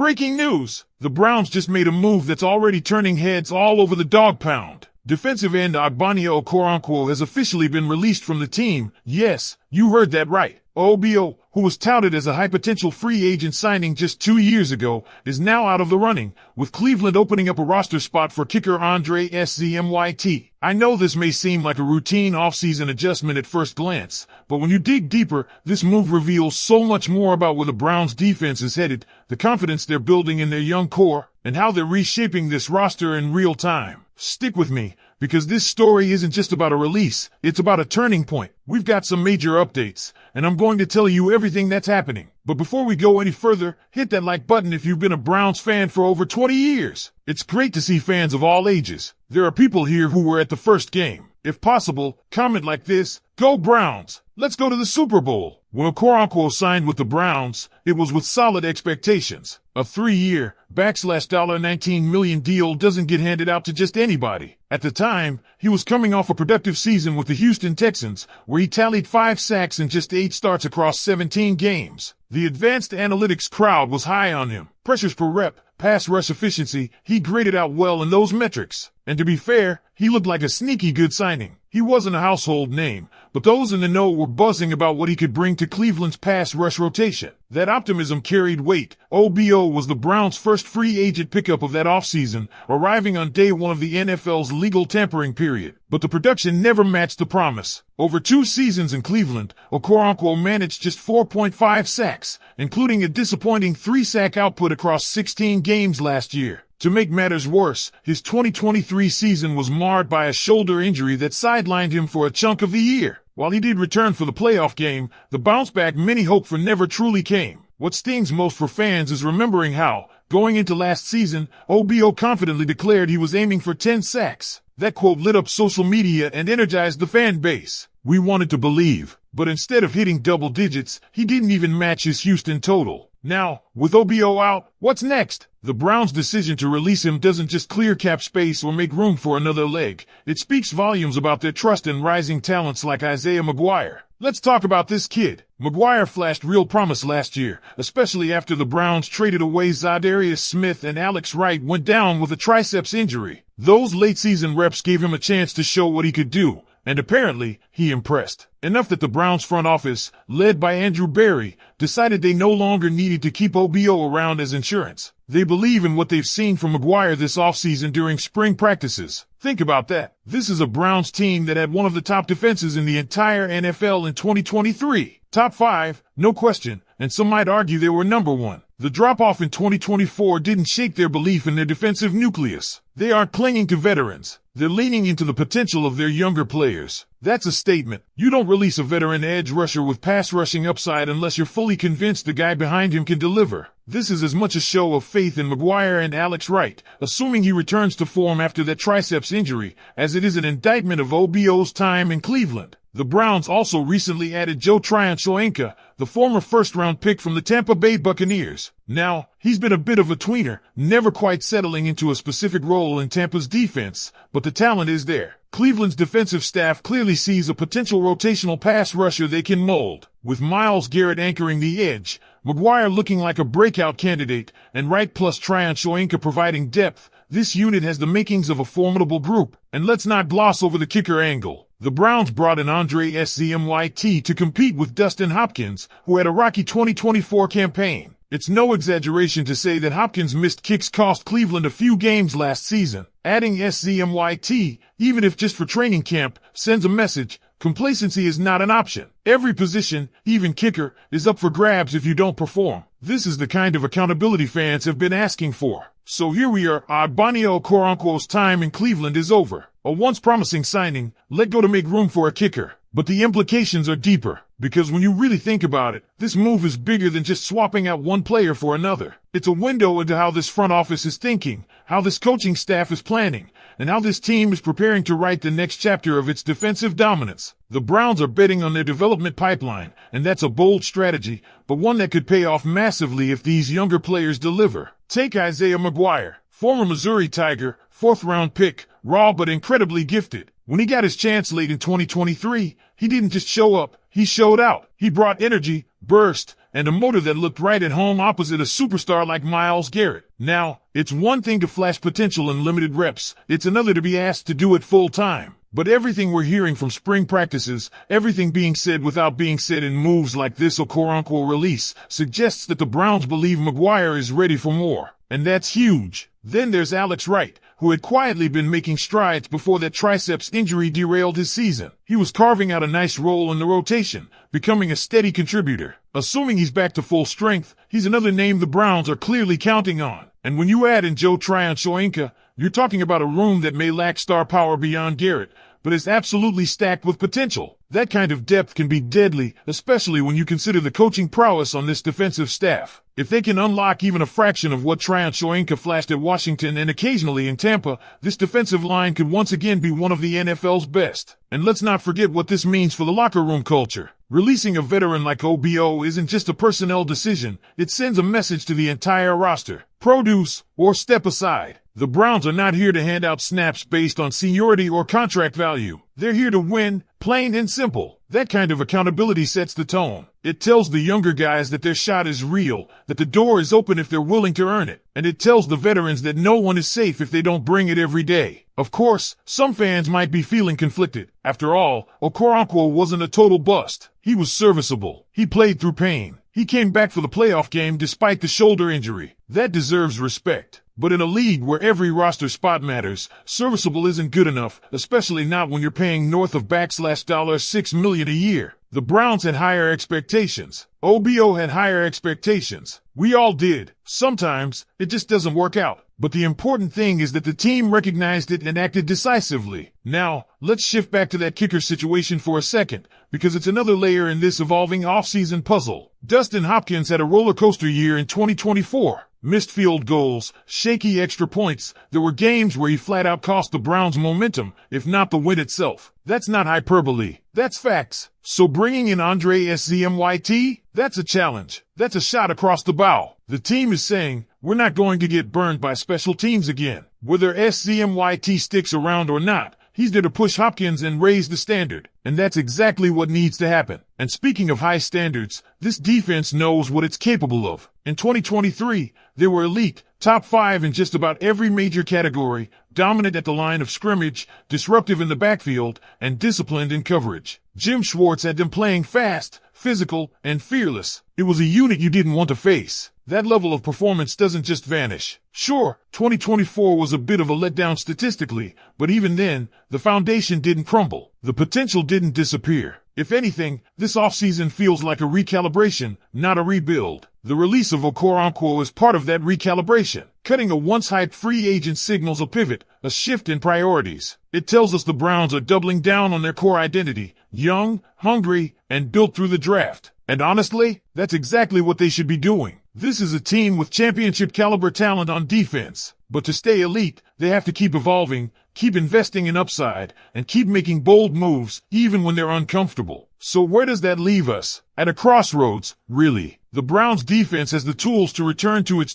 Breaking news! The Browns just made a move that's already turning heads all over the Dawg Pound. Defensive end Ogbonnia Okoronkwo has officially been released from the team. Yes, you heard that right. OBO, who was touted as a high potential free agent signing just 2 years ago, is now out of the running, with Cleveland opening up a roster spot for kicker Andre Szmyt. I know this may seem like a routine offseason adjustment at first glance, but when you dig deeper, this move reveals so much more about where the Browns' defense is headed, the confidence they're building in their young core, and how they're reshaping this roster in real time. Stick with me, because this story isn't just about a release, it's about a turning point. We've got some major updates, and I'm going to tell you everything that's happening. But before we go any further, hit that like button if you've been a Browns fan for over 20 years. It's great to see fans of all ages. There are people here who were at the first game. If possible, comment like this: Go Browns! Let's go to the Super Bowl. When Okoronkwo signed with the Browns, it was with solid expectations. A 3-year, $19 million deal doesn't get handed out to just anybody. At the time, he was coming off a productive season with the Houston Texans, where he tallied 5 sacks and just 8 starts across 17 games. The advanced analytics crowd was high on him. Pressures per rep, pass rush efficiency, he graded out well in those metrics. And to be fair, he looked like a sneaky good signing. He wasn't a household name, but those in the know were buzzing about what he could bring to Cleveland's pass rush rotation. That optimism carried weight. OBO was the Browns' first free agent pickup of that offseason, arriving on day 1 of the NFL's legal tampering period. But the production never matched the promise. Over 2 seasons in Cleveland, Okoronkwo managed just 4.5 sacks, including a disappointing 3-sack output across 16 games last year. To make matters worse, his 2023 season was marred by a shoulder injury that sidelined him for a chunk of the year. While he did return for the playoff game, the bounce-back many hoped for never truly came. What stings most for fans is remembering how, going into last season, OBO confidently declared he was aiming for 10 sacks. That quote lit up social media and energized the fan base. We wanted to believe, but instead of hitting double digits, he didn't even match his Houston total. Now, with OBO out, what's next? The Browns' decision to release him doesn't just clear cap space or make room for another leg. It speaks volumes about their trust in rising talents like Isaiah McGuire. Let's talk about this kid. McGuire flashed real promise last year, especially after the Browns traded away Zadarius Smith and Alex Wright went down with a triceps injury. Those late-season reps gave him a chance to show what he could do, and apparently, he impressed. Enough that the Browns front office, led by Andrew Berry, decided they no longer needed to keep OBO around as insurance. They believe in what they've seen from McGuire this offseason during spring practices. Think about that. This is a Browns team that had one of the top defenses in the entire NFL in 2023. Top 5, no question, and some might argue they were number 1. The drop-off in 2024 didn't shake their belief in their defensive nucleus. They aren't clinging to veterans. They're leaning into the potential of their younger players. That's a statement. You don't release a veteran edge rusher with pass rushing upside unless you're fully convinced the guy behind him can deliver. This is as much a show of faith in McGuire and Alex Wright, assuming he returns to form after that triceps injury, as it is an indictment of OBO's time in Cleveland. The Browns also recently added Joe Tryon-Shoyinka, the former first-round pick from the Tampa Bay Buccaneers. Now, he's been a bit of a tweener, never quite settling into a specific role in Tampa's defense, but the talent is there. Cleveland's defensive staff clearly sees a potential rotational pass rusher they can mold. With Myles Garrett anchoring the edge, McGuire looking like a breakout candidate, and Wright plus Tryon-Shoyinka providing depth, this unit has the makings of a formidable group. And let's not gloss over the kicker angle. The Browns brought in Andre Szmyt to compete with Dustin Hopkins, who had a rocky 2024 campaign. It's no exaggeration to say that Hopkins' missed kicks cost Cleveland a few games last season. Adding Szmyt, even if just for training camp, sends a message: complacency is not an option. Every position, even kicker, is up for grabs if you don't perform. This is the kind of accountability fans have been asking for. So here we are. Ogbonnia Okoronkwo's time in Cleveland is over. A once promising signing, let go to make room for a kicker. But the implications are deeper, because when you really think about it, this move is bigger than just swapping out one player for another. It's a window into how this front office is thinking, how this coaching staff is planning, and how this team is preparing to write the next chapter of its defensive dominance. The Browns are betting on their development pipeline, and that's a bold strategy, but one that could pay off massively if these younger players deliver. Take Isaiah McGuire, former Missouri Tiger, 4th-round pick, raw but incredibly gifted. When he got his chance late in 2023, he didn't just show up, he showed out. He brought energy, burst, and a motor that looked right at home opposite a superstar like Myles Garrett. Now, it's one thing to flash potential in limited reps, it's another to be asked to do it full time. But everything we're hearing from spring practices, everything being said without being said in moves like this Okoronkwo release, suggests that the Browns believe McGuire is ready for more. And that's huge. Then there's Alex Wright, who had quietly been making strides before that triceps injury derailed his season. He was carving out a nice role in the rotation, becoming a steady contributor. Assuming he's back to full strength, he's another name the Browns are clearly counting on. And when you add in Joe Tryon-Shoyinka, you're talking about a room that may lack star power beyond Garrett, but is absolutely stacked with potential. That kind of depth can be deadly, especially when you consider the coaching prowess on this defensive staff. If they can unlock even a fraction of what Tryon-Shoyinka flashed at Washington and occasionally in Tampa, this defensive line could once again be one of the NFL's best. And let's not forget what this means for the locker room culture. Releasing a veteran like OBO isn't just a personnel decision, it sends a message to the entire roster. Produce or step aside. The Browns are not here to hand out snaps based on seniority or contract value. They're here to win, plain and simple. That kind of accountability sets the tone. It tells the younger guys that their shot is real, that the door is open if they're willing to earn it. And it tells the veterans that no one is safe if they don't bring it every day. Of course, some fans might be feeling conflicted. After all, Okoronkwo wasn't a total bust. He was serviceable. He played through pain. He came back for the playoff game despite the shoulder injury. That deserves respect. But in a league where every roster spot matters, serviceable isn't good enough, especially not when you're paying north of $6 million a year. The Browns had higher expectations. OBO had higher expectations. We all did. Sometimes, it just doesn't work out. But the important thing is that the team recognized it and acted decisively. Now, let's shift back to that kicker situation for a second, because it's another layer in this evolving offseason puzzle. Dustin Hopkins had a roller coaster year in 2024. Missed field goals, shaky extra points. There were games where he flat out cost the Browns momentum, if not the win itself. That's not hyperbole. That's facts. So bringing in Andre SZMYT? That's a challenge. That's a shot across the bow. The team is saying, we're not going to get burned by special teams again. Whether SZMYT sticks around or not, he's there to push Hopkins and raise the standard. And that's exactly what needs to happen. And speaking of high standards, this defense knows what it's capable of. In 2023, they were elite, top 5 in just about every major category, dominant at the line of scrimmage, disruptive in the backfield, and disciplined in coverage. Jim Schwartz had them playing fast, physical, and fearless. It was a unit you didn't want to face. That level of performance doesn't just vanish. Sure, 2024 was a bit of a letdown statistically, but even then, the foundation didn't crumble. The potential didn't disappear. If anything, this offseason feels like a recalibration, not a rebuild. The release of Okoronkwo is part of that recalibration. Cutting a once-hyped free agent signals a pivot, a shift in priorities. It tells us the Browns are doubling down on their core identity, young, hungry, and built through the draft. And honestly, that's exactly what they should be doing. This is a team with championship-caliber talent on defense. But to stay elite, they have to keep evolving, keep investing in upside, and keep making bold moves, even when they're uncomfortable. So where does that leave us? At a crossroads, really. The Browns' defense has the tools to return to its